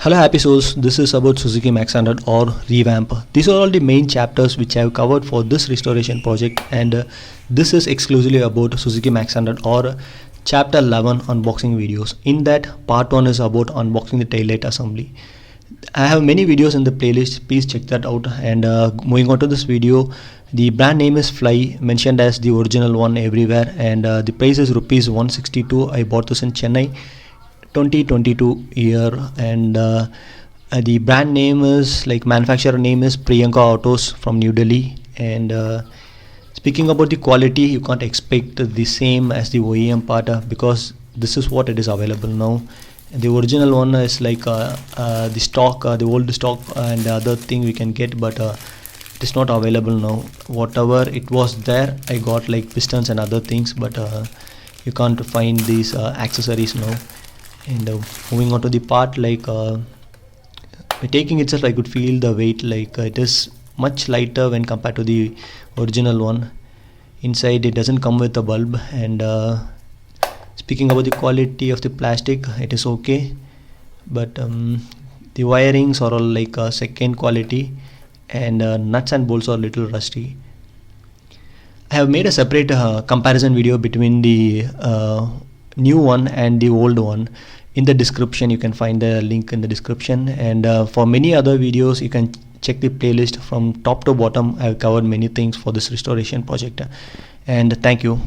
Hello happy souls, this is about Suzuki Max 100 or Revamp. These are all the main chapters which I have covered for this restoration project, and this is exclusively about Suzuki Max 100 or chapter 11 unboxing videos. In that, part 1 is about unboxing the taillight assembly. I have many videos in the playlist, please check that out. And moving on to this video, the brand name is Fly, mentioned as the original one everywhere, and the price is rupees 162. I bought this in Chennai 2022 year, and the brand name is, like, manufacturer name is Priyanka Autos from New Delhi. And speaking about the quality, you can't expect the same as the OEM part, because this is what it is available now. The original one is like the stock, the old stock, and other thing we can get, but it is not available now. Whatever it was there, I got like pistons and other things, but you can't find these accessories now. And moving on to the part, like by taking itself, I could feel the weight, like it is much lighter when compared to the original one. Inside it doesn't come with a bulb. And speaking about the quality of the plastic, it is okay, but the wirings are all like second quality, and nuts and bolts are a little rusty. I have made a separate comparison video between the new one and the old one. In the description, you can find the link in the description, and for many other videos you can check the playlist from top to bottom. I have covered many things for this restoration project, and thank you.